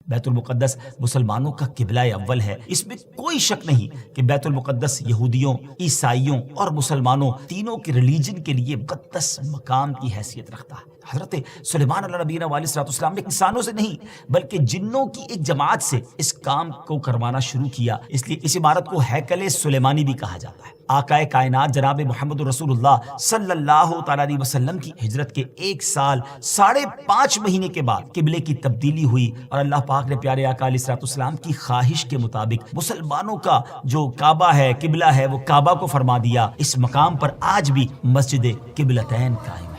بیت المقدس مسلمانوں کا قبلہ اول ہے، اس میں کوئی شک نہیں کہ بیت المقدس یہودیوں، عیسائیوں اور مسلمانوں تینوں کے ریلیجن کے لیے مقدس مقام کی حیثیت رکھتا ہے۔ حضرت سلیمان علیہ نبینا علیہ الصلوۃ والسلام نے انسانوں سے نہیں بلکہ جنوں کی ایک جماعت سے اس کام کو کروانا شروع کیا، اس لیے اس عمارت کو ہیکل سلیمانی بھی کہا جاتا ہے۔ آقائے کائنات جناب محمد رسول اللہ صلی اللہ تعالیٰ علیہ وسلم کی ہجرت کے 1 سال 5.5 مہینے کے بعد قبلے کی تبدیلی ہوئی اور اللہ پاک نے پیارے آقا علیہ الصلوۃ والسلام کی خواہش کے مطابق مسلمانوں کا جو کعبہ ہے، قبلہ ہے، وہ کعبہ کو فرما دیا۔ اس مقام پر آج بھی مسجد قبلتین قائم ہے۔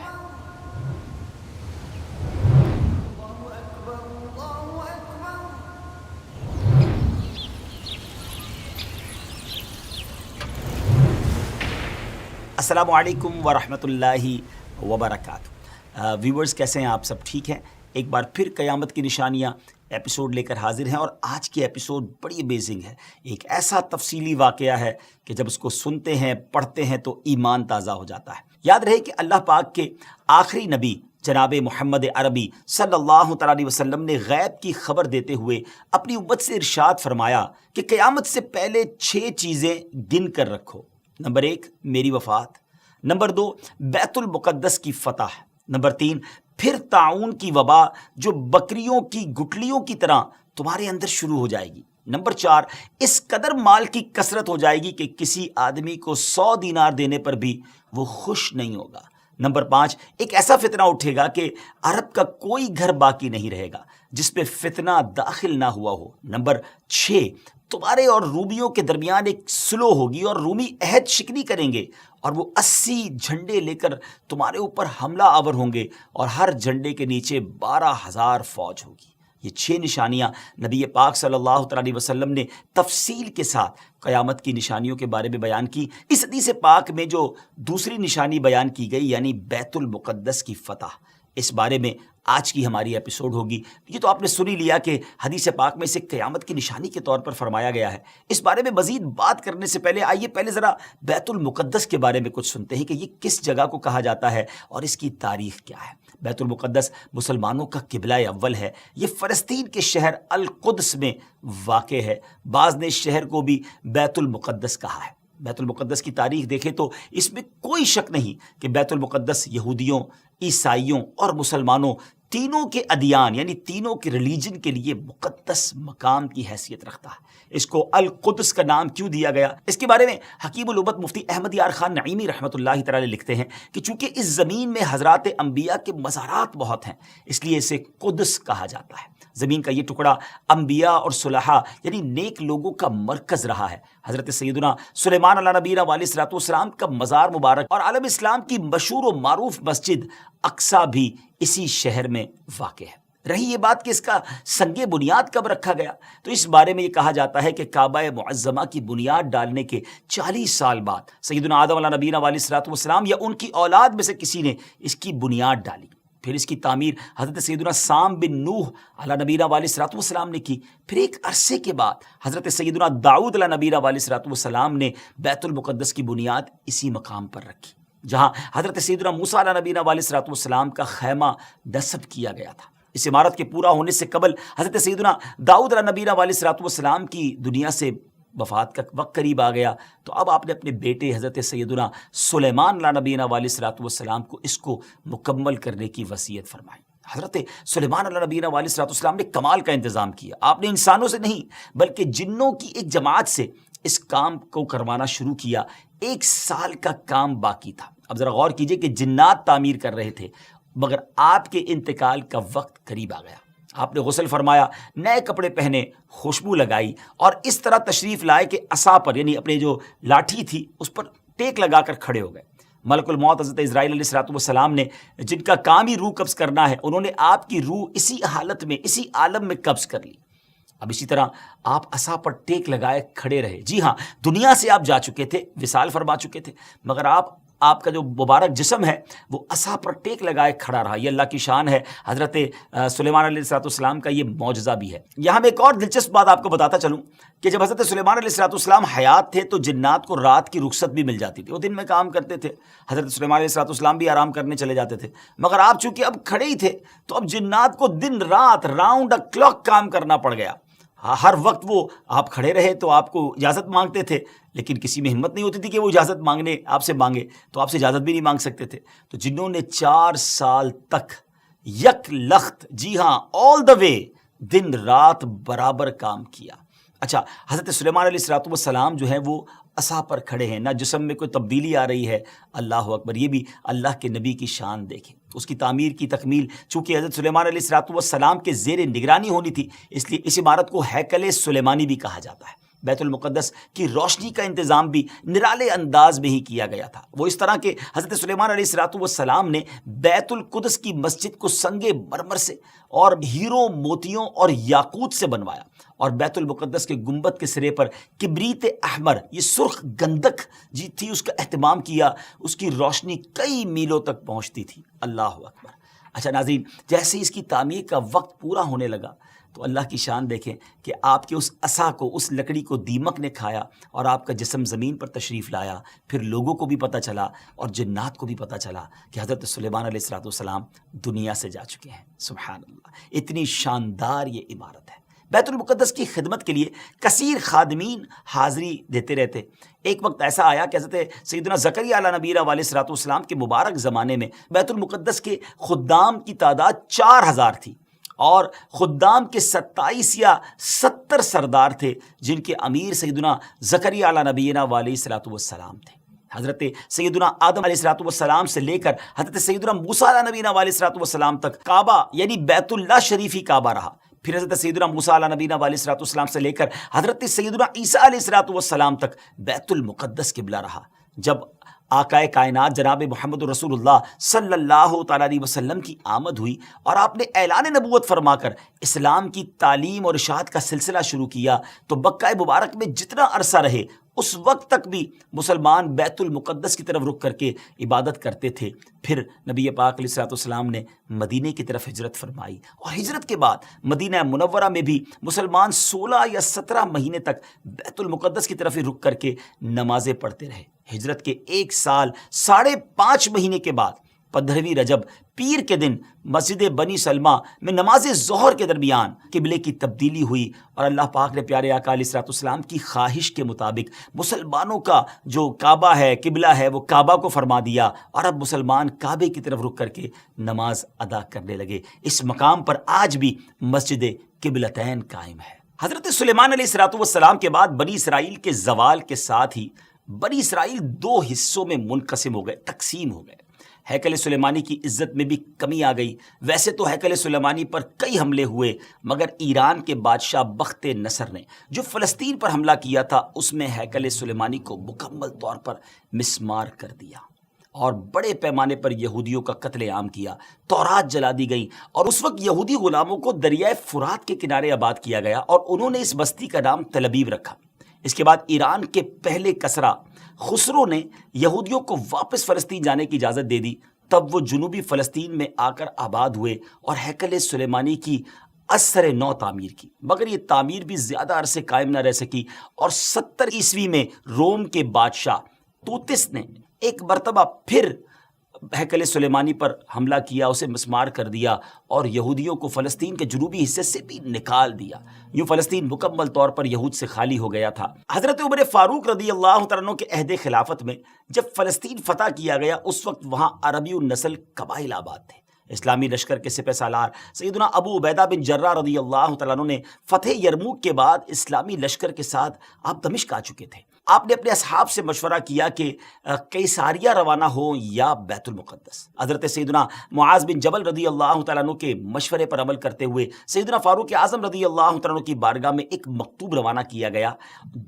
السلام علیکم ورحمۃ اللہ وبرکاتہ۔ ویورز کیسے ہیں آپ؟ سب ٹھیک ہیں؟ ایک بار پھر قیامت کی نشانیاں ایپیسوڈ لے کر حاضر ہیں، اور آج کی ایپیسوڈ بڑی امیزنگ ہے۔ ایک ایسا تفصیلی واقعہ ہے کہ جب اس کو سنتے ہیں، پڑھتے ہیں تو ایمان تازہ ہو جاتا ہے۔ یاد رہے کہ اللہ پاک کے آخری نبی جناب محمد عربی صلی اللہ تعالیٰ علیہ وسلم نے غیب کی خبر دیتے ہوئے اپنی امت سے ارشاد فرمایا کہ قیامت سے پہلے 6 چیزیں گن کر رکھو۔ نمبر 1 میری وفات، نمبر 2 بیت المقدس کی فتح، نمبر 3 پھر طاعون کی وبا جو بکریوں کی گٹلیوں کی طرح تمہارے اندر شروع ہو جائے گی، نمبر 4 اس قدر مال کی کثرت ہو جائے گی کہ کسی آدمی کو 100 دینار دینے پر بھی وہ خوش نہیں ہوگا، نمبر 5 ایک ایسا فتنہ اٹھے گا کہ عرب کا کوئی گھر باقی نہیں رہے گا جس پہ فتنہ داخل نہ ہوا ہو، نمبر 6 تمہارے اور رومیوں کے درمیان ایک سلو ہوگی اور رومی عہد شکنی کریں گے اور وہ 80 جھنڈے لے کر تمہارے اوپر حملہ آور ہوں گے اور ہر جھنڈے کے نیچے 12,000 فوج ہوگی۔ یہ 6 نشانیاں نبی پاک صلی اللہ تعالیٰ علیہ وسلم نے تفصیل کے ساتھ قیامت کی نشانیوں کے بارے میں بیان کی۔ اس حدیث پاک میں جو دوسری نشانی بیان کی گئی یعنی بیت المقدس کی فتح، اس بارے میں آج کی ہماری ایپیسوڈ ہوگی۔ یہ تو آپ نے سن ہی لیا کہ حدیث پاک میں اسے قیامت کی نشانی کے طور پر فرمایا گیا ہے۔ اس بارے میں مزید بات کرنے سے پہلے آئیے پہلے ذرا بیت المقدس کے بارے میں کچھ سنتے ہیں کہ یہ کس جگہ کو کہا جاتا ہے اور اس کی تاریخ کیا ہے۔ بیت المقدس مسلمانوں کا قبلہ اول ہے۔ یہ فلسطین کے شہر القدس میں واقع ہے۔ بعض نے اس شہر کو بھی بیت المقدس کہا ہے۔ بیت المقدس کی تاریخ دیکھیں تو اس میں کوئی شک نہیں کہ بیت المقدس یہودیوں، عیسائیوں اور مسلمانوں تینوں کے ادیان یعنی تینوں کے ریلیجن کے لیے مقدس مقام کی حیثیت رکھتا ہے۔ اس کو القدس کا نام کیوں دیا گیا؟ اس کے بارے میں حکیم الامت مفتی احمد یار خان نعیمی رحمۃ اللہ تعالی لکھتے ہیں کہ چونکہ اس زمین میں حضرات انبیاء کے مزارات بہت ہیں، اس لیے اسے قدس کہا جاتا ہے۔ زمین کا یہ ٹکڑا انبیاء اور صلحاء یعنی نیک لوگوں کا مرکز رہا ہے۔ حضرت سیدنا سلیمان علیہ نبینا علیہ الصلوۃ والسلام کا مزار مبارک اور عالم اسلام کی مشہور و معروف مسجد اقصیٰ بھی اسی شہر میں واقع ہے۔ رہی یہ بات کہ اس کا سنگ بنیاد کب رکھا گیا، تو اس بارے میں یہ کہا جاتا ہے کہ کعبہ معظمہ کی بنیاد ڈالنے کے 40 سال بعد سیدنا آدم علیہ نبینا علیہ الصلوۃ والسلام یا ان کی اولاد میں سے کسی نے اس کی بنیاد ڈالی۔ پھر اس کی تعمیر حضرت سیدنا سام بن نوح علیہ نبینا علیہ الصلوۃ والسلام نے کی۔ پھر ایک عرصے کے بعد حضرت سیدنا داؤد علیہ نبینا علیہ الصلوۃ والسلام نے بیت المقدس کی بنیاد اسی مقام پر رکھی جہاں حضرت سیدنا موسیٰ علیہ نبینا علیہ الصلوۃ والسلام کا خیمہ نصب کیا گیا تھا۔ اس عمارت کے پورا ہونے سے قبل حضرت سیدنا داؤد علیہ نبینا علیہ الصلوۃ والسلام کی دنیا سے وفات کا وقت قریب آ گیا، تو اب آپ نے اپنے بیٹے حضرت سیدنا سلیمان علیہ نبینا علیہ الصلوۃ والسلام کو اس کو مکمل کرنے کی وصیت فرمائی۔ حضرت سلیمان علیہ نبینا علیہ الصلوۃ والسلام نے کمال کا انتظام کیا۔ آپ نے انسانوں سے نہیں بلکہ جنوں کی ایک جماعت سے اس کام کو کروانا شروع کیا۔ 1 سال کا کام باقی تھا۔ اب ذرا غور کیجئے کہ جنات تعمیر کر رہے تھے، مگر آپ کے انتقال کا وقت قریب آ گیا۔ آپ نے غسل فرمایا، نئے کپڑے پہنے، خوشبو لگائی اور اس طرح تشریف لائے کہ عصا پر یعنی اپنے جو لاٹھی تھی اس پر ٹیک لگا کر کھڑے ہو گئے۔ ملک الموت حضرت اسرائیل علیہ الصلوۃ والسلام نے جن کا کام ہی روح قبض کرنا ہے، انہوں نے آپ کی روح اسی حالت میں اسی عالم میں قبض کر لی۔ اب اسی طرح آپ عصا پر ٹیک لگائے کھڑے رہے۔ جی ہاں، دنیا سے آپ جا چکے تھے، وصال فرما چکے تھے، مگر آپ آپ کا جو مبارک جسم ہے وہ عصا پر ٹیک لگائے کھڑا رہا. یہ اللہ کی شان ہے. حضرت سلیمان علیہ السلام کا یہ معجزہ بھی ہے. یہاں میں ایک اور دلچسپ بات آپ کو بتاتا چلوں کہ جب حضرت سلیمان علیہ السلام حیات تھے تو جنات کو رات کی رخصت بھی مل جاتی تھی. وہ دن میں کام کرتے تھے. حضرت سلیمان علیہ السلام بھی آرام کرنے چلے جاتے تھے. مگر آپ چونکہ اب کھڑے ہی تھے تو اب جنات کو دن رات راؤنڈ دا کلاک کام کرنا پڑ گیا. ہر وقت وہ آپ کھڑے رہے تو آپ کو اجازت مانگتے تھے، لیکن کسی میں ہمت نہیں ہوتی تھی کہ وہ اجازت مانگنے آپ سے مانگے، تو آپ سے اجازت بھی نہیں مانگ سکتے تھے. تو جنہوں نے 4 سال تک یک لخت، جی ہاں آل دا وے، دن رات برابر کام کیا. اچھا، حضرت سلیمان علیہ السلام جو ہیں وہ عصا پر کھڑے ہیں، نہ جسم میں کوئی تبدیلی آ رہی ہے. اللہ اکبر. یہ بھی اللہ کے نبی کی شان دیکھیں. اس کی تعمیر کی تکمیل چونکہ حضرت سلیمان علیہ السلام کے زیر نگرانی ہونی تھی، اس لیے اس عمارت کو ہیکل سلیمانی بھی کہا جاتا ہے. بیت المقدس کی روشنی کا انتظام بھی نرالے انداز میں ہی کیا گیا تھا. وہ اس طرح کہ حضرت سلیمان علیہ السلام نے بیت القدس کی مسجد کو سنگ مرمر سے اور ہیروں، موتیوں اور یاقوت سے بنوایا، اور بیت المقدس کے گنبد کے سرے پر کبریت احمر، یہ سرخ گندک جی تھی، اس کا اہتمام کیا. اس کی روشنی کئی میلوں تک پہنچتی تھی. اللہ اکبر. اچھا ناظرین، جیسے اس کی تعمیر کا وقت پورا ہونے لگا تو اللہ کی شان دیکھیں کہ آپ کے اس عصا کو، اس لکڑی کو دیمک نے کھایا اور آپ کا جسم زمین پر تشریف لایا. پھر لوگوں کو بھی پتہ چلا اور جنات کو بھی پتہ چلا کہ حضرت سلیمان علیہ السلام دنیا سے جا چکے ہیں. سبحان اللہ. اتنی شاندار یہ عمارت ہے. بیت المقدس کی خدمت کے لیے کثیر خادمین حاضری دیتے رہتے. ایک وقت ایسا آیا کہ حضرت سیدنا زکریا علیہ نبی علیہ السلام کے مبارک زمانے میں بیت المقدس کے خدام کی تعداد 4000 تھی، اور خدام کے 27 یا 70 سردار تھے جن کے امیر سیدنا زکریا علیہ نبینا علیہ السلام تھے. حضرت سیدنا آدم علیہ السلام سے لے کر حضرت سیدنا موسیٰ علیہ نبینا علیہ السلام تک کعبہ یعنی بیت اللہ شریف ہی کعبہ رہا. پھر حضرت سیدنا موسیٰ علیہ نبینا علیہ السلام سے لے کر حضرت سیدنا عیسیٰ علیہ السلام تک بیت المقدس قبلہ رہا. جب آقائے کائنات جناب محمد رسول اللہ صلی اللہ تعالیٰ علیہ وسلم کی آمد ہوئی اور آپ نے اعلان نبوت فرما کر اسلام کی تعلیم اور اشاعت کا سلسلہ شروع کیا، تو مکہ مبارک میں جتنا عرصہ رہے اس وقت تک بھی مسلمان بیت المقدس کی طرف رخ کر کے عبادت کرتے تھے. پھر نبی پاک علیہ السلام نے مدینے کی طرف ہجرت فرمائی، اور ہجرت کے بعد مدینہ منورہ میں بھی مسلمان 16 یا 17 مہینے تک بیت المقدس کی طرف ہی رخ کر کے نمازیں پڑھتے رہے. ہجرت کے 1 سال 5.5 مہینے کے بعد 15ویں رجب پیر کے دن مسجد بنی سلمہ میں نماز ظہر کے درمیان قبلے کی تبدیلی ہوئی، اور اللہ پاک نے پیارے آقا علیہ السلام کی خواہش کے مطابق مسلمانوں کا جو کعبہ ہے، قبلہ ہے، وہ کعبہ کو فرما دیا، اور اب مسلمان کعبے کی طرف رخ کر کے نماز ادا کرنے لگے. اس مقام پر آج بھی مسجد قبلتین قائم ہے. حضرت سلیمان علیہ السلام کے بعد بنی اسرائیل کے زوال کے ساتھ ہی بنی اسرائیل 2 حصوں میں منقسم ہو گئے، تقسیم ہو گئے. ہیکل سلیمانی کی عزت میں بھی کمی آ گئی. ویسے تو ہیکل سلیمانی پر کئی حملے ہوئے، مگر ایران کے بادشاہ بخت نصر نے جو فلسطین پر حملہ کیا تھا اس میں ہیکل سلیمانی کو مکمل طور پر مسمار کر دیا اور بڑے پیمانے پر یہودیوں کا قتل عام کیا. تورات جلا دی گئی، اور اس وقت یہودی غلاموں کو دریائے فرات کے کنارے آباد کیا گیا، اور انہوں نے اس بستی کا نام تل ابیب رکھا. اس کے بعد ایران کے پہلے کسرا خسرو نے یہودیوں کو واپس فلسطین جانے کی اجازت دے دی. تب وہ جنوبی فلسطین میں آ کر آباد ہوئے اور ہیکل سلیمانی کی اثر نو تعمیر کی. مگر یہ تعمیر بھی زیادہ عرصے قائم نہ رہ سکی، اور 70 عیسوی میں روم کے بادشاہ توتس نے ایک مرتبہ پھر ہیکل سلیمانی پر حملہ کیا، اسے مسمار کر دیا، اور یہودیوں کو فلسطین کے جنوبی حصے سے بھی نکال دیا. یوں فلسطین مکمل طور پر یہود سے خالی ہو گیا تھا. حضرت عمر فاروق رضی اللہ تعالیٰ عنہ کے عہد خلافت میں جب فلسطین فتح کیا گیا، اس وقت وہاں عربی النسل قبائل آباد تھے. اسلامی لشکر کے سپہ سالار سیدنا ابو عبیدہ بن جراح رضی اللہ تعالیٰ عنہ نے فتح یرموک کے بعد اسلامی لشکر کے ساتھ آپ دمشق آ چکے تھے. آپ نے اپنے اصحاب سے مشورہ کیا کہ قیصاریہ روانہ ہو یا بیت المقدس. حضرت سیدنا معاذ بن جبل رضی اللہ تعالیٰ عنہ کے مشورے پر عمل کرتے ہوئے سیدنا فاروق اعظم رضی اللہ تعالیٰ عنہ کی بارگاہ میں ایک مکتوب روانہ کیا گیا،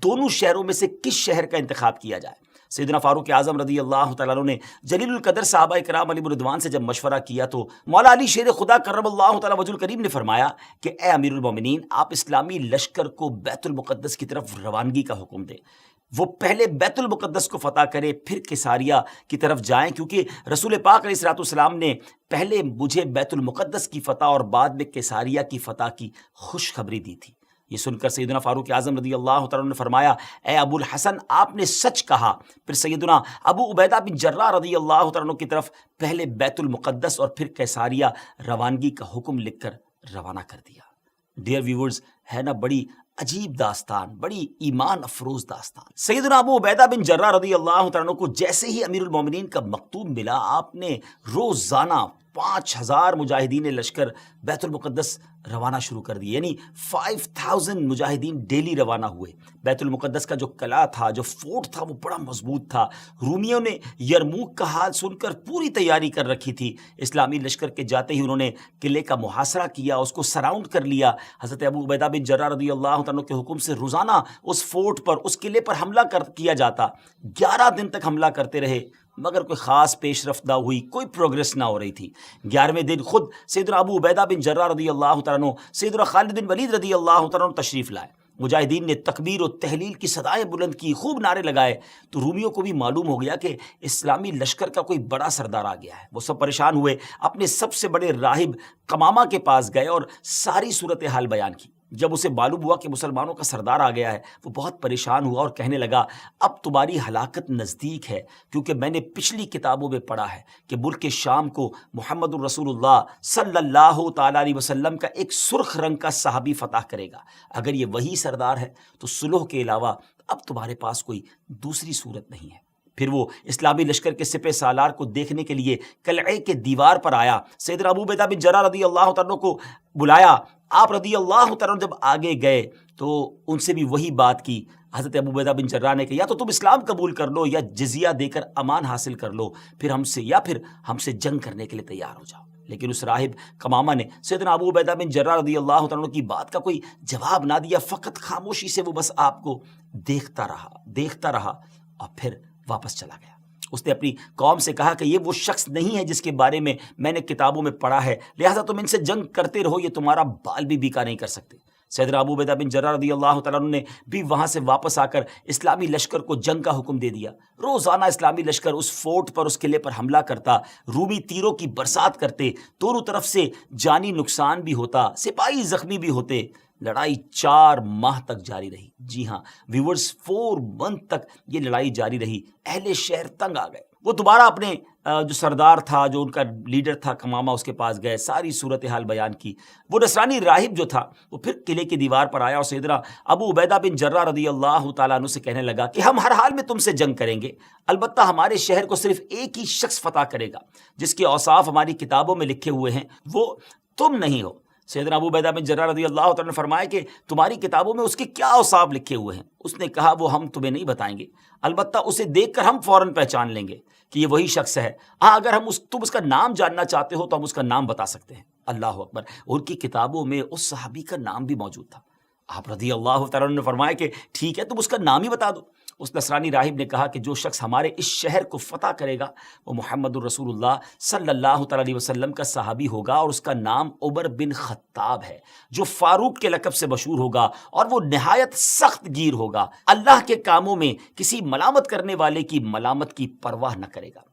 دونوں شہروں میں سے کس شہر کا انتخاب کیا جائے. سیدنا فاروق اعظم رضی اللہ تعالیٰ عنہ نے جلیل القدر صحابہ کرام علیہ رضوان سے جب مشورہ کیا تو مولا علی شیر خدا کرم اللہ تعالیٰ وجہ الکریم نے فرمایا کہ اے امیر المومنین، آپ اسلامی لشکر کو بیت المقدس کی طرف روانگی کا حکم دیں. وہ پہلے بیت المقدس کو فتح کرے پھر کیساریہ کی طرف جائیں، کیونکہ رسول پاک علیہ الصلوۃ والسلام نے پہلے مجھے بیت المقدس کی فتح اور بعد میں کیساریہ کی فتح کی خوشخبری دی تھی۔ یہ سن کر سیدنا فاروق اعظم رضی اللہ تعالیٰ عنہ نے فرمایا، اے ابو الحسن آپ نے سچ کہا۔ پھر سیدنا ابو عبیدہ بن جراح رضی اللہ تعالیٰ عنہ کی طرف پہلے بیت المقدس اور پھر کیساریہ روانگی کا حکم لکھ کر روانہ کر دیا۔ ڈیئر ویورز، ہے نا بڑی عجیب داستان، بڑی ایمان افروز داستان۔ سیدنا ابو عبیدہ بن جراح رضی اللہ تعالیٰ عنہ کو جیسے ہی امیر المومنین کا مکتوب ملا، آپ نے روزانہ 5000 مجاہدین لشکر بیت المقدس روانہ شروع کر دیے، یعنی 5000 مجاہدین ڈیلی روانہ ہوئے۔ بیت المقدس کا جو قلعہ تھا، جو فورٹ تھا، وہ بڑا مضبوط تھا۔ رومیوں نے یرموک کا حال سن کر پوری تیاری کر رکھی تھی۔ اسلامی لشکر کے جاتے ہی انہوں نے قلعے کا محاصرہ کیا، اس کو سراؤنڈ کر لیا۔ حضرت ابو عبیدہ بن جراح رضی اللہ عنہ کے حکم سے روزانہ اس فورٹ پر، اس قلعے پر حملہ کیا جاتا۔ 11 دن تک حملہ کرتے رہے، مگر کوئی خاص پیش رفت نہ ہوئی، کوئی پروگرس نہ ہو رہی تھی۔ 11ویں دن خود سیدنا ابو عبیدہ بن جراح رضی اللہ تعالیٰ عنہ سیدنا خالد بن ولید رضی اللہ تعالیٰ عنہ تشریف لائے۔ مجاہدین نے تکبیر و تحلیل کی صدائیں بلند کی، خوب نعرے لگائے، تو رومیوں کو بھی معلوم ہو گیا کہ اسلامی لشکر کا کوئی بڑا سردار آ گیا ہے۔ وہ سب پریشان ہوئے، اپنے سب سے بڑے راہب قمامہ کے پاس گئے اور ساری صورتحال بیان کی۔ جب اسے معلوم ہوا کہ مسلمانوں کا سردار آ گیا ہے، وہ بہت پریشان ہوا اور کہنے لگا، اب تمہاری ہلاکت نزدیک ہے، کیونکہ میں نے پچھلی کتابوں میں پڑھا ہے کہ ملک شام کو محمد الرسول اللہ صلی اللہ تعالیٰ علیہ وسلم کا ایک سرخ رنگ کا صحابی فتح کرے گا۔ اگر یہ وہی سردار ہے تو صلح کے علاوہ اب تمہارے پاس کوئی دوسری صورت نہیں ہے۔ پھر وہ اسلامی لشکر کے سپہ سالار کو دیکھنے کے لیے قلعے کے دیوار پر آیا۔ سیدنا ابو عبیدہ بن جراح رضی اللہ تعالیٰ کو بلایا۔ آپ رضی اللہ تعالیٰ جب آگے گئے تو ان سے بھی وہی بات کی۔ حضرت ابو عبیدہ بن جراح نے کہا، یا تو تم اسلام قبول کر لو یا جزیہ دے کر امان حاصل کر لو، پھر ہم سے جنگ کرنے کے لیے تیار ہو جاؤ۔ لیکن اس راہب قمامہ نے سیدنا ابو عبیدہ بن جراح رضی اللہ تعالیٰ کی بات کا کوئی جواب نہ دیا، فقط خاموشی سے وہ بس آپ کو دیکھتا رہا اور پھر واپس چلا گیا۔ اس نے اپنی قوم سے کہا کہ یہ وہ شخص نہیں ہے جس کے بارے میں میں نے کتابوں میں پڑھا ہے، لہٰذا تم ان سے جنگ کرتے رہو، یہ تمہارا بال بھی بیکا نہیں کر سکتے۔ سیدنا ابو عبیدہ بن جراح رضی اللہ تعالیٰ عنہ نے بھی وہاں سے واپس آ کر اسلامی لشکر کو جنگ کا حکم دے دیا۔ روزانہ اسلامی لشکر اس فورٹ پر، اس قلعے پر حملہ کرتا، رومی تیروں کی برسات کرتے، دونوں طرف سے جانی نقصان بھی ہوتا، سپاہی زخمی بھی ہوتے۔ لڑائی 4 ماہ تک جاری رہی۔ جی ہاں ویورز، 4 منتھ تک یہ لڑائی جاری رہی۔ اہل شہر تنگ آ گئے، وہ دوبارہ اپنے جو سردار تھا، جو ان کا لیڈر تھا قمامہ، اس کے پاس گئے، ساری صورتحال بیان کی۔ وہ نصرانی راہب جو تھا وہ پھر قلعے کی دیوار پر آیا اور سیدنا ابو عبیدہ بن جراح رضی اللہ تعالیٰ عنہ سے کہنے لگا کہ ہم ہر حال میں تم سے جنگ کریں گے، البتہ ہمارے شہر کو صرف ایک ہی شخص فتح کرے گا جس کے اوصاف ہماری کتابوں میں لکھے ہوئے ہیں، وہ تم نہیں ہو۔ سیدنا ابو عبیدہ بن جراح رضی اللہ تعالیٰ نے فرمایا کہ تمہاری کتابوں میں اس کے کیا اوصاف لکھے ہوئے ہیں؟ اس نے کہا، وہ ہم تمہیں نہیں بتائیں گے، البتہ اسے دیکھ کر ہم فوراً پہچان لیں گے کہ یہ وہی شخص ہے۔ ہاں اگر تم اس کا نام جاننا چاہتے ہو تو ہم اس کا نام بتا سکتے ہیں۔ اللہ اکبر، ان کی کتابوں میں اس صحابی کا نام بھی موجود تھا۔ آپ رضی اللہ تعالیٰ نے فرمایا کہ ٹھیک ہے، تم اس کا نام ہی بتا دو۔ اس نصرانی راہب نے کہا کہ جو شخص ہمارے اس شہر کو فتح کرے گا وہ محمد الرسول اللہ صلی اللہ تعالیٰ علیہ وسلم کا صحابی ہوگا، اور اس کا نام عمر بن خطاب ہے، جو فاروق کے لقب سے مشہور ہوگا، اور وہ نہایت سخت گیر ہوگا، اللہ کے کاموں میں کسی ملامت کرنے والے کی ملامت کی پرواہ نہ کرے گا۔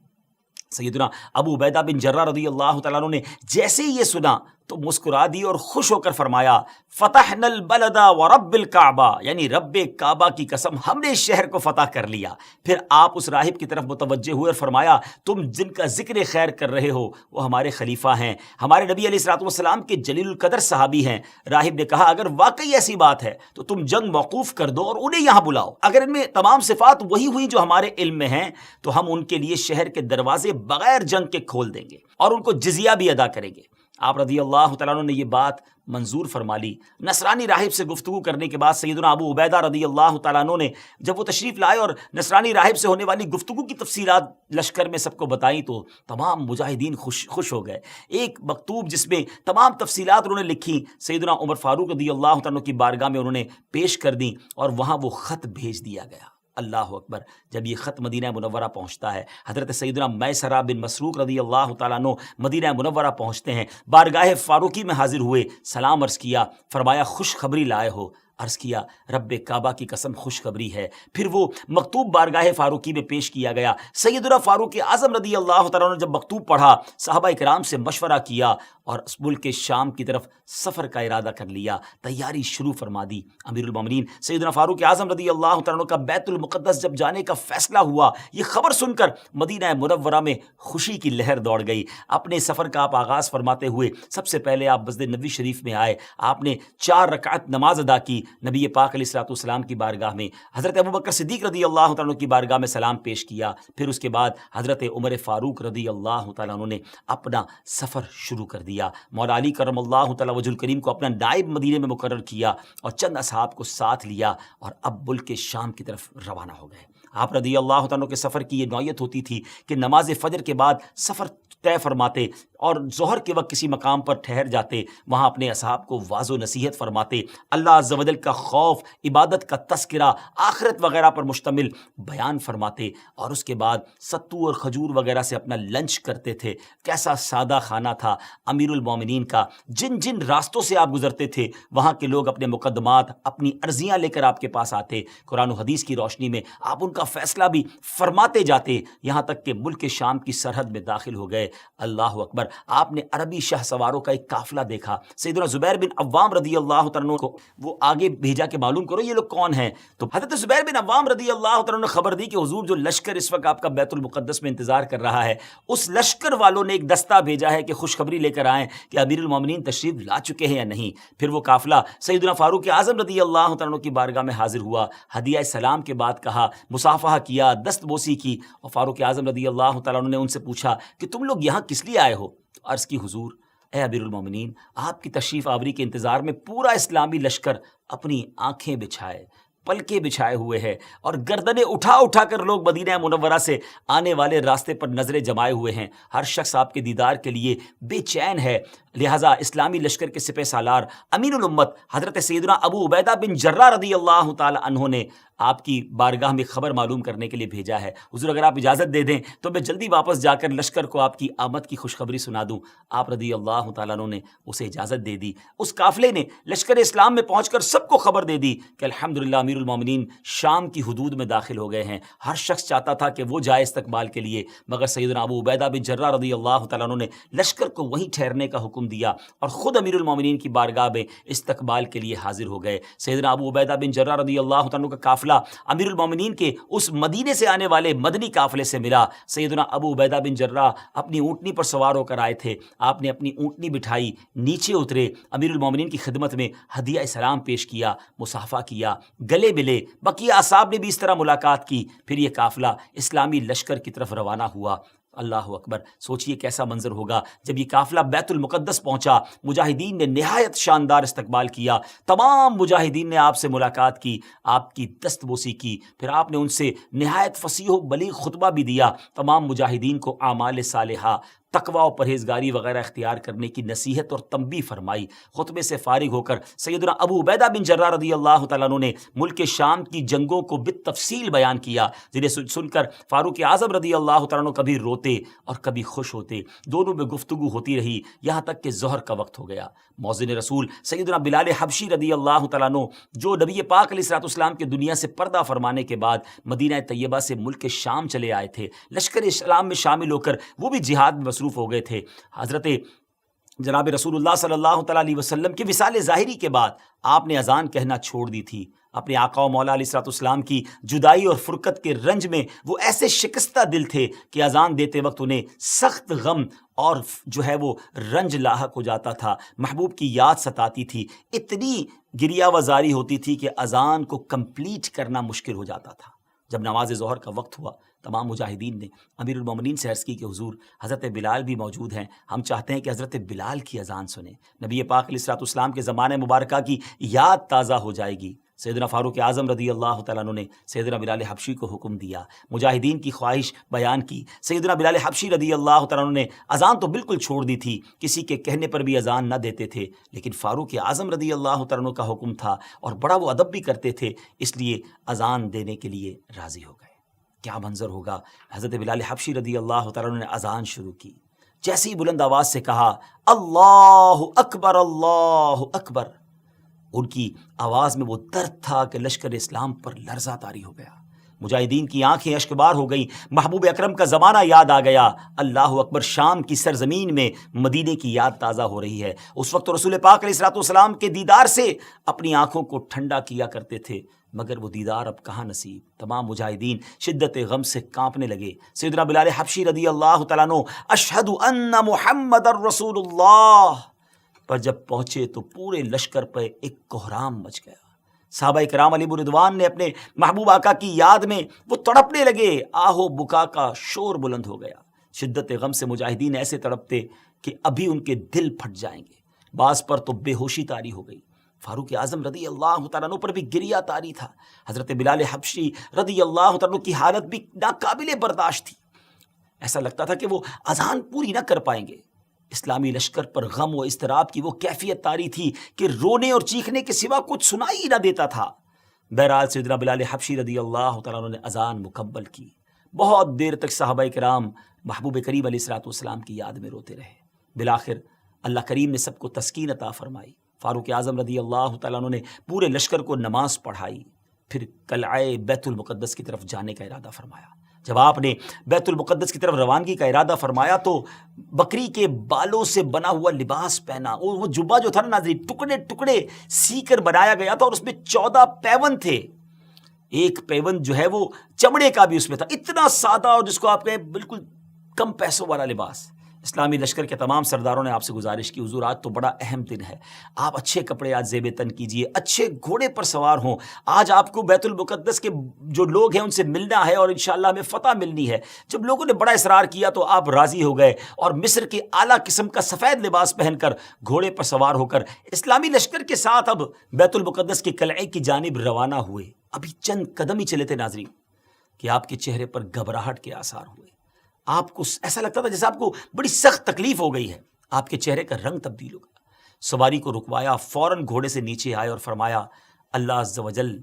سیدنا ابو عبیدہ بن جراح رضی اللہ تعالیٰ عنہ نے جیسے ہی یہ سنا تو مسکرا دی اور خوش ہو کر فرمایا، فتحنا البلد ورب الکعبہ، یعنی رب کعبہ کی قسم ہم نے اس شہر کو فتح کر لیا۔ پھر آپ اس راہب کی طرف متوجہ ہوئے اور فرمایا، تم جن کا ذکر خیر کر رہے ہو وہ ہمارے خلیفہ ہیں، ہمارے نبی علیہ الصلوۃ والسلام کے جلیل القدر صحابی ہیں۔ راہب نے کہا، اگر واقعی ایسی بات ہے تو تم جنگ موقوف کر دو اور انہیں یہاں بلاؤ، اگر ان میں تمام صفات وہی ہوئی جو ہمارے علم میں ہیں تو ہم ان کے لیے شہر کے دروازے بغیر جنگ کے کھول دیں گے اور ان کو جزیہ بھی ادا کریں گے۔ آپ رضی اللہ تعالیٰ عنہ نے یہ بات منظور فرما لی۔ نصرانی راہب سے گفتگو کرنے کے بعد سیدنا ابو عبیدہ رضی اللہ تعالیٰ عنہ نے جب وہ تشریف لائے اور نصرانی راہب سے ہونے والی گفتگو کی تفصیلات لشکر میں سب کو بتائیں تو تمام مجاہدین خوش ہو گئے۔ ایک مکتوب جس میں تمام تفصیلات انہوں نے لکھی سیدنا عمر فاروق رضی اللہ تعالیٰ عنہ کی بارگاہ میں انہوں نے پیش کر دیں، اور وہاں وہ خط بھیج دیا گیا۔ اللہ اکبر، جب یہ خط مدینہ منورہ پہنچتا ہے، حضرت سیدنا میسرہ بن مسروق رضی اللہ تعالیٰ عنہ مدینہ منورہ پہنچتے ہیں، بارگاہ فاروقی میں حاضر ہوئے، سلام عرض کیا، فرمایا خوشخبری لائے ہو، عرض کیا رب کعبہ کی قسم خوشخبری ہے۔ پھر وہ مکتوب بارگاہ فاروقی میں پیش کیا گیا۔ سیدنا فاروق اعظم رضی اللہ تعالیٰ نے جب مکتوب پڑھا، صحابہ کرام سے مشورہ کیا اور اس ملک شام کی طرف سفر کا ارادہ کر لیا، تیاری شروع فرما دی۔ امیر المومنین سیدنا فاروق اعظم رضی اللہ تعالیٰ کا بیت المقدس جب جانے کا فیصلہ ہوا، یہ خبر سن کر مدینہ منورہ میں خوشی کی لہر دوڑ گئی۔ اپنے سفر کا آپ آغاز فرماتے ہوئے سب سے پہلے آپ مسجد نبوی شریف میں آئے، آپ نے 4 رکعت نماز ادا کی، نبی پاک علیہ الصلوۃ والسلام کی بارگاہ میں حضرت ابوبکر صدیق رضی اللہ تعالیٰ عنہ کی بارگاہ میں سلام پیش کیا۔ پھر اس کے بعد حضرت عمر فاروق رضی اللہ تعالیٰ عنہ نے اپنا سفر شروع کر دیا۔ مولا علی کرم اللہ تعالیٰ وجہ الکریم کو اپنا نائب مدینے میں مقرر کیا اور چند اصحاب کو ساتھ لیا اور اب ملک شام کی طرف روانہ ہو گئے۔ آپ رضی اللہ تعالیٰ کے سفر کی یہ نوعیت ہوتی تھی کہ نماز فجر کے بعد سفر طے فرماتے اور ظہر کے وقت کسی مقام پر ٹھہر جاتے، وہاں اپنے اصحاب کو واعظ و نصیحت فرماتے، اللہ عز و جل کا خوف، عبادت کا تذکرہ، آخرت وغیرہ پر مشتمل بیان فرماتے اور اس کے بعد ستو اور کھجور وغیرہ سے اپنا لنچ کرتے تھے۔ کیسا سادہ کھانا تھا امیر المومنین کا۔ جن جن راستوں سے آپ گزرتے تھے وہاں کے لوگ اپنے مقدمات، اپنی عرضیاں لے کر آپ کے پاس آتے، قرآن و حدیث کی روشنی میں آپ ان کا فیصلہ بھی فرماتے جاتے، یہاں تک کہ ملک شام کی سرحد میں داخل ہو گئے۔ اللہ اکبر! آپ نے عربی شاہ سواروں کا ایک قافلہ دیکھا۔ سیدنا زبیر بن عوام رضی اللہ تعالیٰ کو وہ آگے بھیجا کہ معلوم کرو یہ لوگ کون ہیں۔ تو حضرت زبیر بن عوام رضی اللہ تعالیٰ نے خبر دی کہ حضور جو لشکر اس وقت آپ کا بیت المقدس میں انتظار کر رہا ہے، اس لشکر والوں نے ایک دستہ بھیجا ہے کہ خوشخبری لے کر آئیں کہ امیر المومنین تشریف لا چکے ہیں یا نہیں۔ پھر وہ قافلہ سیدنا فاروق اعظم رضی اللہ تعالیٰ کی بارگاہ میں حاضر ہوا، ہدیہ سلام کے بعد کہا، مصافحہ کیا، دست بوسی کی، اور فاروق اعظم رضی اللہ تعالیٰ نے ان سے پوچھا کہ تم لوگ یہاں کس لیے آئے ہو؟ عرض کی حضور اے امیر المومنین، آپ کی تشریف آوری کے انتظار میں پورا اسلامی لشکر اپنی آنکھیں بچھائے، پلکیں بچھائے ہوئے ہے اور گردنیں اٹھا اٹھا کر لوگ مدینہ منورہ سے آنے والے راستے پر نظریں جمائے ہوئے ہیں۔ ہر شخص آپ کے دیدار کے لیے بے چین ہے۔ لہٰذا اسلامی لشکر کے سپہ سالار امین الامت حضرت سیدنا ابو عبیدہ بن جراح رضی اللہ تعالی عنہ نے آپ کی بارگاہ میں خبر معلوم کرنے کے لیے بھیجا ہے۔ حضور اگر آپ اجازت دے دیں تو میں جلدی واپس جا کر لشکر کو آپ کی آمد کی خوشخبری سنا دوں۔ آپ رضی اللہ تعالیٰ عنہ نے اسے اجازت دے دی۔ اس قافلے نے لشکر اسلام میں پہنچ کر سب کو خبر دے دی کہ الحمدللہ امیر المومنین شام کی حدود میں داخل ہو گئے ہیں۔ ہر شخص چاہتا تھا کہ وہ جائے استقبال کے لیے، مگر سیدنا ابو عبیدہ بن جراح رضی اللہ تعالیٰ عنہ نے لشکر کو وہیں ٹھہرنے کا حکم دیا اور خود امیر المومنین کی بارگاہ میں استقبال کے لیے حاضر ہو گئے۔ سیدنا ابو عبیدہ بن جراح رضی اللہ تعالیٰ عنہ کا قافلہ امیر المومنین کے اس مدینے سے آنے والے مدنی قافلے سے ملا۔ سیدنا ابو عبیدہ بن جراح اپنی اونٹنی پر سوار ہو کر آئے تھے۔ آپ نے اپنی اونٹنی بٹھائی، نیچے اترے، امیر المومنین کی خدمت میں ہدیہ سلام پیش کیا، مصافحہ کیا، گلے ملے، بقیہ اصحاب نے بھی اس طرح ملاقات کی۔ پھر یہ قافلہ اسلامی لشکر کی طرف روانہ ہوا۔ اللہ اکبر! سوچئے کیسا منظر ہوگا جب یہ قافلہ بیت المقدس پہنچا۔ مجاہدین نے نہایت شاندار استقبال کیا، تمام مجاہدین نے آپ سے ملاقات کی، آپ کی دست بوسی کی، پھر آپ نے ان سے نہایت فصیح و بلیغ خطبہ بھی دیا، تمام مجاہدین کو اعمال صالحہ، تقوی و پرہیزگاری وغیرہ اختیار کرنے کی نصیحت اور تنبیہ فرمائی۔ خطبے سے فارغ ہو کر سیدنا ابو عبیدہ بن جراح رضی اللہ تعالیٰ عنہ نے ملک شام کی جنگوں کو بالتفصیل بیان کیا، جنہیں سن کر فاروق اعظم رضی اللہ تعالیٰ عنہ کبھی روتے اور کبھی خوش ہوتے۔ دونوں میں گفتگو ہوتی رہی یہاں تک کہ ظہر کا وقت ہو گیا۔ مؤذن رسول سیدنا بلال حبشی رضی اللہ تعالیٰ عنہ، جو نبی پاک علیہ الصلوۃ والسلام کے دنیا سے پردہ فرمانے کے بعد مدینہ طیبہ سے ملک شام چلے آئے تھے، لشکر اسلام میں شامل ہو کر وہ بھی جہاد میں مصروف ہو گئے تھے۔ حضرت جناب رسول اللہ صلی اللہ تعالیٰ علیہ وسلم کی وصال ظاہری کے بعد آپ نے اذان کہنا چھوڑ دی تھی۔ اپنے آقا و مولا علیہ الصلوۃ والسلام کی جدائی اور فرقت کے رنج میں وہ ایسے شکستہ دل تھے کہ اذان دیتے وقت انہیں سخت غم اور جو ہے وہ رنج لاحق ہو جاتا تھا، محبوب کی یاد ستاتی تھی، اتنی گریہ وزاری ہوتی تھی کہ اذان کو کمپلیٹ کرنا مشکل ہو جاتا تھا۔ جب نماز ظہر کا وقت ہوا، تمام مجاہدین نے امیر المومنین سے عرض کی کہ حضور حضرت بلال بھی موجود ہیں، ہم چاہتے ہیں کہ حضرت بلال کی اذان سنیں، نبی پاک علیہ الصلوۃ والسلام کے زمانے مبارکہ کی یاد تازہ ہو جائے گی۔ سیدنا فاروق اعظم رضی اللہ تعالیٰ عنہ نے سیدنا بلال حبشی کو حکم دیا، مجاہدین کی خواہش بیان کی۔ سیدنا بلال حبشی رضی اللہ تعالیٰ عنہ نے اذان تو بالکل چھوڑ دی تھی، کسی کے کہنے پر بھی اذان نہ دیتے تھے، لیکن فاروق اعظم رضی اللہ تعالیٰ عنہ کا حکم تھا اور بڑا وہ ادب بھی کرتے تھے، اس لیے اذان دینے کے لیے راضی ہو گئے۔ کیا منظر ہوگا! حضرت بلال حبشی رضی اللہ تعالیٰ عنہ نے اذان شروع کی، جیسی بلند آواز سے کہا اللہ اکبر اللہ اکبر، ان کی آواز میں وہ درد تھا کہ لشکر اسلام پر لرزہ طاری ہو گیا. مجاہدین کی آنکھیں اشکبار ہو گئیں. محبوب اکرم کا زمانہ یاد آ گیا. اللہ اکبر. شام کی سرزمین میں مدینے کی یاد تازہ ہو رہی ہے. اس وقت رسول پاک علیہ الصلوۃ والسلام کے دیدار سے اپنی آنکھوں کو ٹھنڈا کیا کرتے تھے، مگر وہ دیدار اب کہاں نصیب. تمام مجاہدین شدت غم سے کانپنے لگے. سیدنا بلال حبشی رضی اللہ تعالیٰ عنہ اشہد ان محمد الرسول اللہ پر جب پہنچے تو پورے لشکر پہ ایک کوہرام مچ گیا. صحابہ کرام علیہ رضوان نے اپنے محبوب آقا کی یاد میں وہ تڑپنے لگے. آہو بکا کا شور بلند ہو گیا. شدت غم سے مجاہدین ایسے تڑپتے کہ ابھی ان کے دل پھٹ جائیں گے. بعض پر تو بے ہوشی طاری ہو گئی. فاروق اعظم رضی اللہ تعالیٰ عنہ پر بھی گریہ طاری تھا. حضرت بلال حبشی رضی اللہ تعالیٰ عنہ کی حالت بھی ناقابل برداشت تھی. ایسا لگتا تھا کہ وہ اذان پوری نہ کر پائیں گے. اسلامی لشکر پر غم و اضطراب کی وہ کیفیت طاری تھی کہ رونے اور چیخنے کے سوا کچھ سنائی ہی نہ دیتا تھا. بہرحال سیدنا بلال حبشی رضی اللہ تعالیٰ عنہ نے اذان مکمل کی. بہت دیر تک صحابہ کرام محبوب کریم علیہ الصلوۃ والسلام کی یاد میں روتے رہے. بالآخر اللہ کریم نے سب کو تسکین عطا فرمائی. فاروق اعظم رضی اللہ تعالیٰ عنہ نے پورے لشکر کو نماز پڑھائی. پھر قلعہ بیت المقدس کی طرف جانے کا ارادہ فرمایا. جب آپ نے بیت المقدس کی طرف روانگی کا ارادہ فرمایا تو بکری کے بالوں سے بنا ہوا لباس پہنا. وہ جبہ جو تھا نا ناظرین، ٹکڑے ٹکڑے سی کر بنایا گیا تھا اور اس میں 14 پیون تھے. ایک پیون جو ہے وہ چمڑے کا بھی اس میں تھا. اتنا سادہ اور جس کو آپ کہیں بالکل کم پیسوں والا لباس. اسلامی لشکر کے تمام سرداروں نے آپ سے گزارش کی، حضور آج تو بڑا اہم دن ہے، آپ اچھے کپڑے آج زیب تن کیجئے، اچھے گھوڑے پر سوار ہوں. آج آپ کو بیت المقدس کے جو لوگ ہیں ان سے ملنا ہے اور انشاءاللہ ہمیں فتح ملنی ہے. جب لوگوں نے بڑا اصرار کیا تو آپ راضی ہو گئے اور مصر کے اعلیٰ قسم کا سفید لباس پہن کر گھوڑے پر سوار ہو کر اسلامی لشکر کے ساتھ اب بیت المقدس کے قلعے کی جانب روانہ ہوئے. ابھی چند قدم ہی چلے تھے ناظرین کہ آپ کے چہرے پر گھبراہٹ کے آثار ہوئے. آپ کو ایسا لگتا تھا جیسے آپ کو بڑی سخت تکلیف ہو گئی ہے. آپ کے چہرے کا رنگ تبدیل ہو گیا. سواری کو رکوایا، فوراً گھوڑے سے نیچے آئے اور فرمایا اللہ عز و جل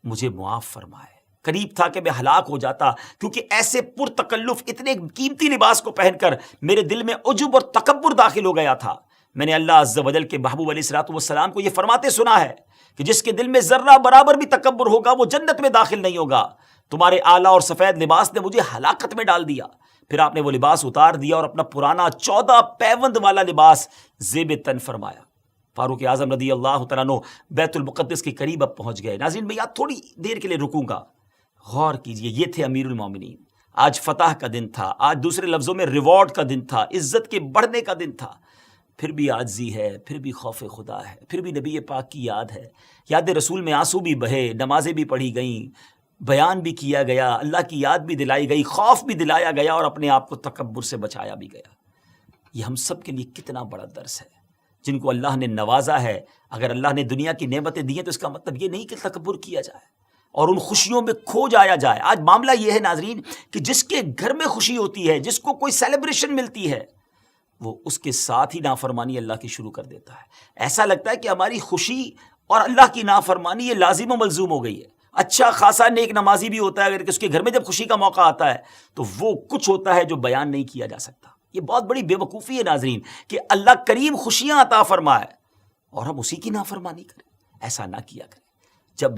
مجھے معاف فرمائے. قریب تھا کہ میں ہلاک ہو جاتا کیونکہ ایسے پرتکلف اتنے قیمتی لباس کو پہن کر میرے دل میں عجب اور تکبر داخل ہو گیا تھا. میں نے اللہ عز و جل کے محبوب علیہ الصلوۃ والسلام کو یہ فرماتے سنا ہے کہ جس کے دل میں ذرہ برابر بھی تکبر ہوگا وہ جنت میں داخل نہیں ہوگا. تمہارے اعلیٰ اور سفید لباس نے مجھے ہلاکت میں ڈال دیا. پھر آپ نے وہ لباس اتار دیا اور اپنا پرانا 14 پیوند والا لباس زیب تن فرمایا. فاروق اعظم رضی اللہ تعالیٰ عنہ بیت المقدس کے قریب اب پہنچ گئے. ناظرین میں یاد تھوڑی دیر کے لیے رکوں گا، غور کیجئے. یہ تھے امیر المومنین. آج فتح کا دن تھا، آج دوسرے لفظوں میں ریوارڈ کا دن تھا، عزت کے بڑھنے کا دن تھا. پھر بھی عاجزی ہے، پھر بھی خوف خدا ہے، پھر بھی نبی پاک کی یاد ہے. یاد رسول میں آنسو بھی بہے، نمازیں بھی پڑھی گئیں، بیان بھی کیا گیا، اللہ کی یاد بھی دلائی گئی، خوف بھی دلایا گیا اور اپنے آپ کو تکبر سے بچایا بھی گیا. یہ ہم سب کے لیے کتنا بڑا درس ہے. جن کو اللہ نے نوازا ہے، اگر اللہ نے دنیا کی نعمتیں دی ہیں تو اس کا مطلب یہ نہیں کہ تکبر کیا جائے اور ان خوشیوں میں کھو جایا جائے. آج معاملہ یہ ہے ناظرین کہ جس کے گھر میں خوشی ہوتی ہے، جس کو کوئی سیلیبریشن ملتی ہے، وہ اس کے ساتھ ہی نافرمانی اللہ کی شروع کر دیتا ہے. ایسا لگتا ہے کہ ہماری خوشی اور اللہ کی نافرمانی یہ لازم و ملزوم ہو گئی ہے. اچھا خاصا نیک نمازی بھی ہوتا ہے، اگر اس کے گھر میں جب خوشی کا موقع آتا ہے تو وہ کچھ ہوتا ہے جو بیان نہیں کیا جا سکتا. یہ بہت بڑی بے وقوفی ہے ناظرین کہ اللہ کریم خوشیاں عطا فرمائے اور ہم اسی کی نافرمانی کریں. ایسا نہ کیا کریں.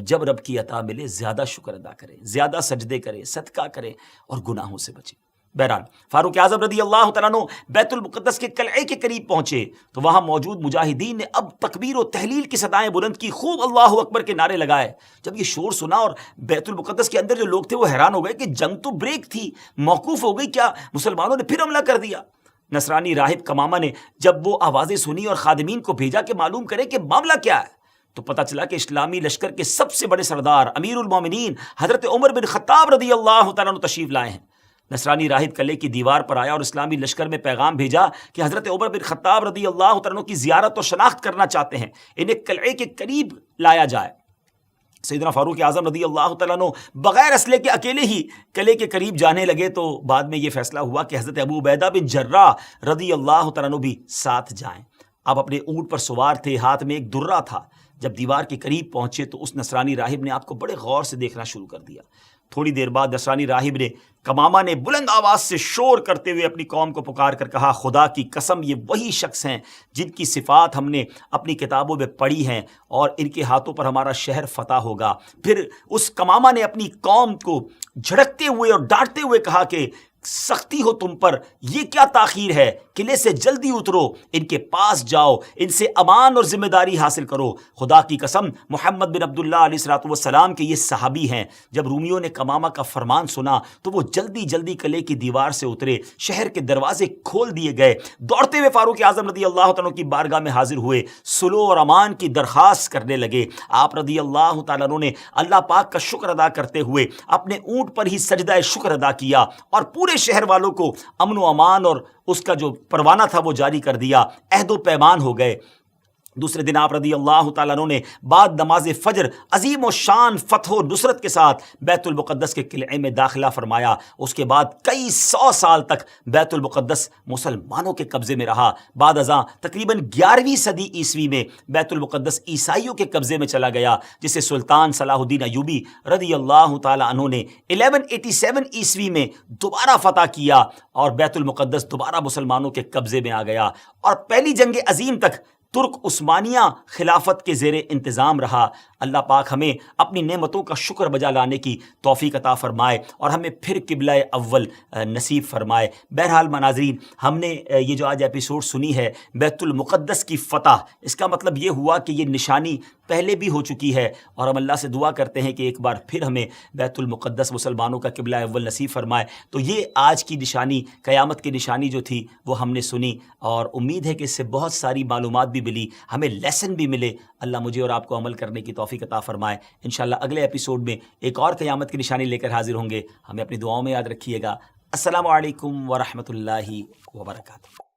جب رب کی عطا ملے زیادہ شکر ادا کریں، زیادہ سجدے کریں، صدقہ کریں اور گناہوں سے بچیں. بہرحال فاروق اعظم رضی اللہ تعالیٰ عنہ بیت المقدس کے قلعے کے قریب پہنچے تو وہاں موجود مجاہدین نے اب تکبیر و تحلیل کی صدائیں بلند کی، خوب اللہ اکبر کے نعرے لگائے. جب یہ شور سنا اور بیت المقدس کے اندر جو لوگ تھے وہ حیران ہو گئے کہ جنگ تو بریک تھی، موقوف ہو گئی، کیا مسلمانوں نے پھر حملہ کر دیا؟ نصرانی راہب کمامہ نے جب وہ آوازیں سنی اور خادمین کو بھیجا کہ معلوم کرے کہ معاملہ کیا ہے تو پتہ چلا کہ اسلامی لشکر کے سب سے بڑے سردار امیر المومنین حضرت عمر بن خطاب رضی اللہ تعالیٰ عنہ تشریف لائے ہیں. نصرانی راہب قلعے کی دیوار پر آیا اور اسلامی لشکر میں پیغام بھیجا کہ حضرت عمر بن خطاب رضی اللہ تعالیٰ عنہ کی زیارت اور شناخت کرنا چاہتے ہیں، انہیں قلعے کے قریب لایا جائے. سیدنا فاروق اعظم رضی اللہ تعالیٰ عنہ بغیر اسلحے کے اکیلے ہی قلعے کے قریب جانے لگے تو بعد میں یہ فیصلہ ہوا کہ حضرت ابو عبیدہ بن جراح رضی اللہ تعالیٰ عنہ بھی ساتھ جائیں. آپ اپنے اونٹ پر سوار تھے، ہاتھ میں ایک درہ تھا. جب دیوار کے قریب پہنچے تو اس نصرانی راہب نے آپ کو بڑے غور سے دیکھنا شروع کر دیا۔ تھوڑی دیر بعد نصرانی راہب نے کمامہ نے بلند آواز سے شور کرتے ہوئے اپنی قوم کو پکار کر کہا، خدا کی قسم یہ وہی شخص ہیں جن کی صفات ہم نے اپنی کتابوں میں پڑھی ہیں، اور ان کے ہاتھوں پر ہمارا شہر فتح ہوگا۔ پھر اس کمامہ نے اپنی قوم کو جھڑکتے ہوئے اور ڈانٹتے ہوئے کہا کہ سختی ہو تم پر، یہ کیا تاخیر ہے؟ قلعے سے جلدی اترو، ان کے پاس جاؤ، ان سے امان اور ذمہ داری حاصل کرو۔ خدا کی قسم محمد بن عبداللہ علیہ الصلوۃ والسلام کے یہ صحابی ہیں۔ جب رومیوں نے کمامہ کا فرمان سنا تو وہ جلدی جلدی قلعے کی دیوار سے اترے، شہر کے دروازے کھول دیے گئے، دوڑتے ہوئے فاروق اعظم رضی اللہ تعالیٰ کی بارگاہ میں حاضر ہوئے، صلح اور امان کی درخواست کرنے لگے۔ آپ رضی اللہ تعالیٰ عنہ نے اللہ پاک کا شکر ادا کرتے ہوئے اپنے اونٹ پر ہی سجدہ شکر ادا کیا اور پورے شہر والوں کو امن و امان اور اس کا جو پروانہ تھا وہ جاری کر دیا، عہد و پیمان ہو گئے۔ دوسرے دن آپ رضی اللہ تعالیٰ عنہ نے بعد نماز فجر عظیم و شان فتح و نصرت کے ساتھ بیت المقدس کے قلعے میں داخلہ فرمایا۔ اس کے بعد کئی 100 سال تک بیت المقدس مسلمانوں کے قبضے میں رہا۔ بعد ازاں تقریباً 11ویں صدی عیسوی میں بیت المقدس عیسائیوں کے قبضے میں چلا گیا، جسے سلطان صلاح الدین ایوبی رضی اللہ تعالیٰ عنہ نے 1187 عیسوی میں دوبارہ فتح کیا اور بیت المقدس دوبارہ مسلمانوں کے قبضے میں آ گیا، اور پہلی جنگ عظیم تک ترک عثمانیہ خلافت کے زیر انتظام رہا۔ اللہ پاک ہمیں اپنی نعمتوں کا شکر بجا لانے کی توفیق عطا فرمائے اور ہمیں پھر قبلہ اول نصیب فرمائے۔ بہرحال ناظرین، ہم نے یہ جو آج ایپیسوڈ سنی ہے بیت المقدس کی فتح، اس کا مطلب یہ ہوا کہ یہ نشانی پہلے بھی ہو چکی ہے، اور ہم اللہ سے دعا کرتے ہیں کہ ایک بار پھر ہمیں بیت المقدس مسلمانوں کا قبلہ اول نصیب فرمائے۔ تو یہ آج کی نشانی، قیامت کی نشانی جو تھی وہ ہم نے سنی، اور امید ہے کہ اس سے بہت ساری معلومات بھی ملی، ہمیں لیسن بھی ملے۔ اللہ مجھے اور آپ کو عمل کرنے کی توفیق عطا فرمائے۔ انشاءاللہ اگلے ایپیسوڈ میں ایک اور قیامت کی نشانی لے کر حاضر ہوں گے۔ ہمیں اپنی دعاؤں میں یاد رکھیے گا۔ السلام علیکم ورحمۃ اللہ وبرکاتہ۔